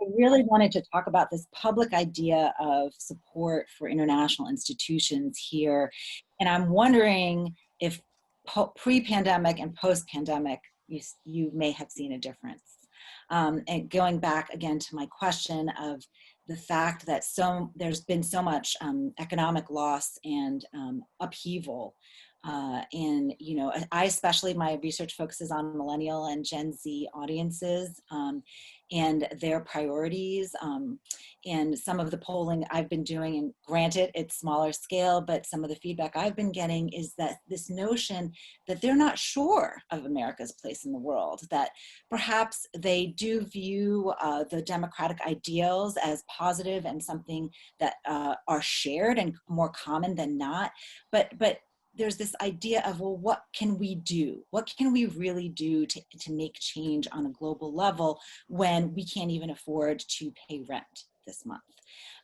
I really wanted to talk about this public idea of support for international institutions here. And I'm wondering if pre-pandemic and post-pandemic, you may have seen a difference. And going back again to my question of the fact that there's been so much economic loss and upheaval. And, you know, I especially, my research focuses on millennial and Gen Z audiences and their priorities. And some of the polling I've been doing, and granted it's smaller scale, but some of the feedback I've been getting is that this notion that they're not sure of America's place in the world, that perhaps they do view the democratic ideals as positive and something that are shared and more common than not, but there's this idea of, well, what can we do? What can we really do to make change on a global level when we can't even afford to pay rent this month?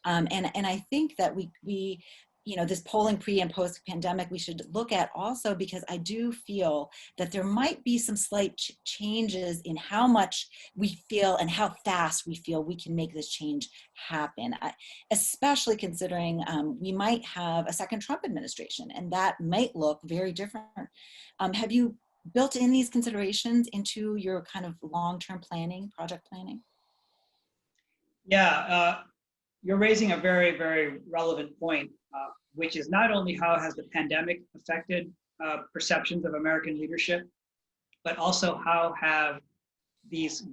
And I think that we, you know, this polling pre and post pandemic, we should look at also, because I do feel that there might be some slight changes in how much we feel and how fast we feel we can make this change happen, especially considering we might have a second Trump administration, and that might look very different. Have you built in these considerations into your kind of long-term planning, project planning? Yeah, you're raising a very, very relevant point, which is not only how has the pandemic affected perceptions of American leadership, but also how have these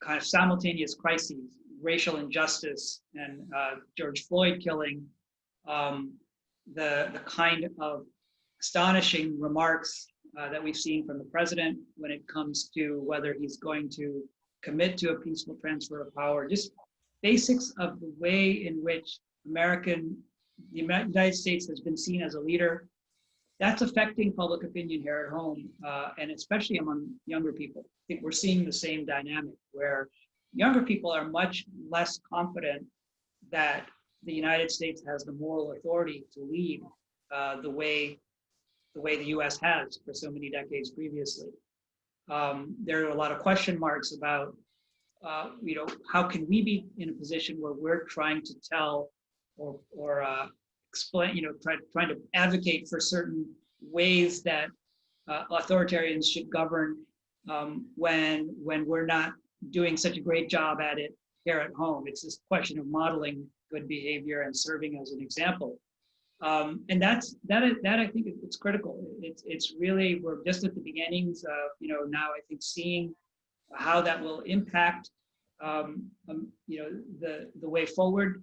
kind of simultaneous crises, racial injustice and George Floyd killing, the kind of astonishing remarks that we've seen from the president when it comes to whether he's going to commit to a peaceful transfer of power, just basics of the way in which the United States has been seen as a leader. That's affecting public opinion here at home, and especially among younger people. I think we're seeing the same dynamic where younger people are much less confident that the United States has the moral authority to lead the way the U.S. has for so many decades previously. There are a lot of question marks about, you know, how can we be in a position where we're trying to tell or explain, you know, trying to advocate for certain ways that authoritarians should govern when we're not doing such a great job at it here at home. It's this question of modeling good behavior and serving as an example. And that I think it's critical. It's really, we're just at the beginnings of, you know, now I think seeing how that will impact, you know, the way forward.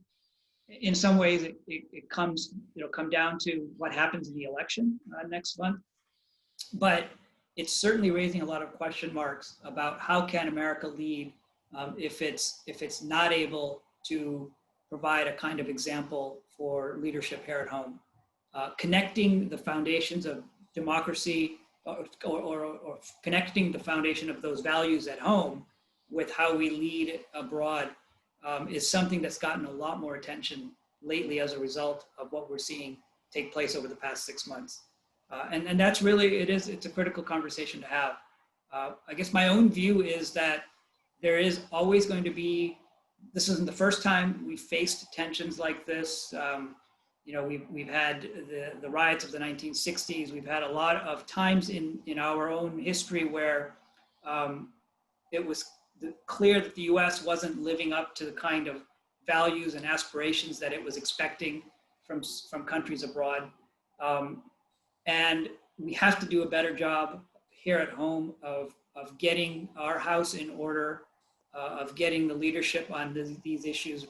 In some ways, it comes, you know, come down to what happens in the election next month. But it's certainly raising a lot of question marks about how can America lead if it's not able to provide a kind of example for leadership here at home. Connecting the foundations of democracy or connecting the foundation of those values at home with how we lead abroad is something that's gotten a lot more attention lately as a result of what we're seeing take place over the past 6 months. And that's really, it's a critical conversation to have. I guess my own view is that there is always going to be, this isn't the first time we faced tensions like this. You know, we've had the riots of the 1960s. We've had a lot of times in our own history where it was clear that the US wasn't living up to the kind of values and aspirations that it was expecting from countries abroad. And we have to do a better job here at home of getting our house in order, of getting the leadership on these issues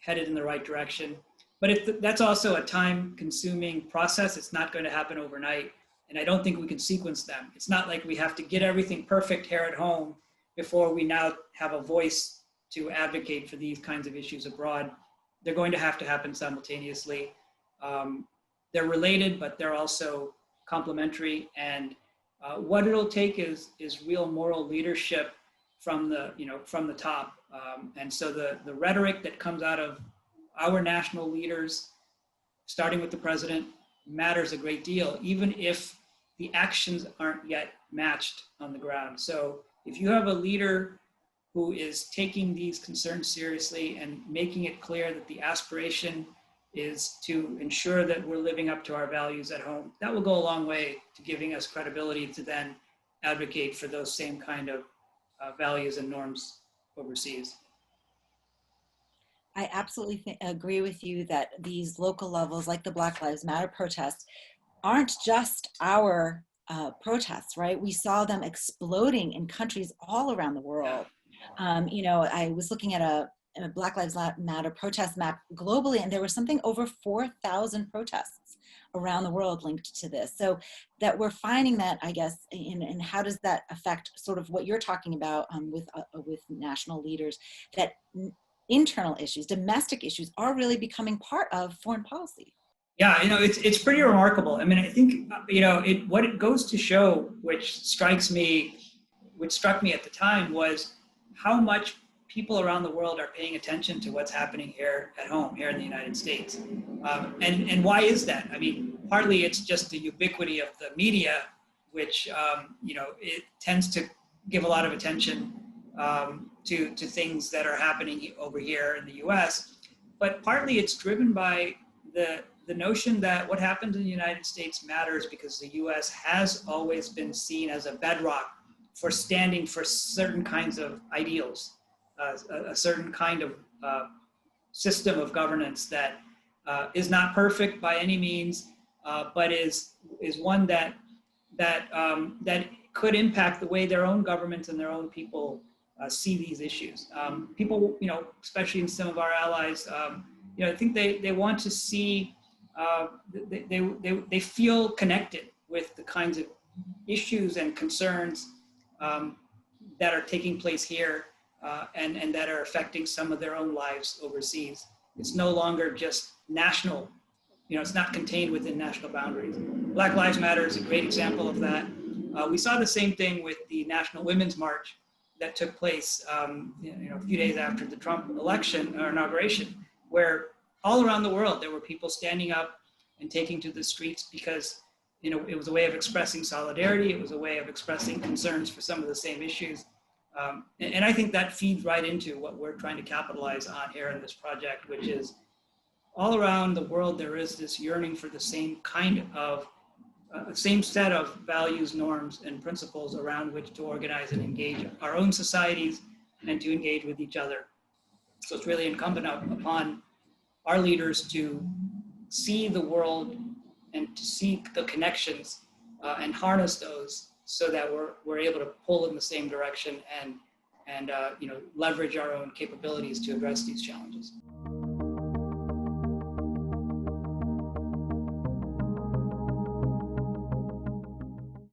headed in the right direction. But that's also a time-consuming process. It's not going to happen overnight, and I don't think we can sequence them. It's not like we have to get everything perfect here at home before we now have a voice to advocate for these kinds of issues abroad. They're going to have to happen simultaneously. They're related, but they're also complementary. And what it'll take is real moral leadership from the top. And so the rhetoric that comes out of our national leaders, starting with the president, matters a great deal, even if the actions aren't yet matched on the ground. So if you have a leader who is taking these concerns seriously and making it clear that the aspiration is to ensure that we're living up to our values at home. That will go a long way to giving us credibility to then advocate for those same kind of values and norms overseas. I absolutely agree with you that these local levels, like the Black Lives Matter protests, aren't just our protests, right? We saw them exploding in countries all around the world. You know, I was looking at a Black Lives Matter protest map globally, and there was something over 4,000 protests around the world linked to this. So that we're finding that, I guess, and how does that affect sort of what you're talking about with national leaders, that internal issues, domestic issues are really becoming part of foreign policy. Yeah, you know, it's pretty remarkable. I mean, I think, you know, what it goes to show, which struck me at the time, was how much people around the world are paying attention to what's happening here at home, here in the United States. And why is that? I mean, partly it's just the ubiquity of the media, which, you know, it tends to give a lot of attention to things that are happening over here in the US. But partly it's driven by the notion that what happens in the United States matters, because the US has always been seen as a bedrock for standing for certain kinds of ideals, a certain kind of system of governance that is not perfect by any means, but is one that could impact the way their own governments and their own people see these issues. People, you know, especially in some of our allies, you know, I think they want to see, they feel connected with the kinds of issues and concerns that are taking place here and that are affecting some of their own lives overseas. It's no longer just national, you know, it's not contained within national boundaries. Black Lives Matter is a great example of that. We saw the same thing with the National Women's March that took place you know, a few days after the Trump election or inauguration, where all around the world there were people standing up and taking to the streets because, you know, it was a way of expressing solidarity. It was a way of expressing concerns for some of the same issues. And I think that feeds right into what we're trying to capitalize on here in this project, which is all around the world there is this yearning for the same kind of same set of values, norms, and principles around which to organize and engage our own societies and to engage with each other. So it's really incumbent upon our leaders to see the world and to seek the connections and harness those so that we're able to pull in the same direction and you know, leverage our own capabilities to address these challenges.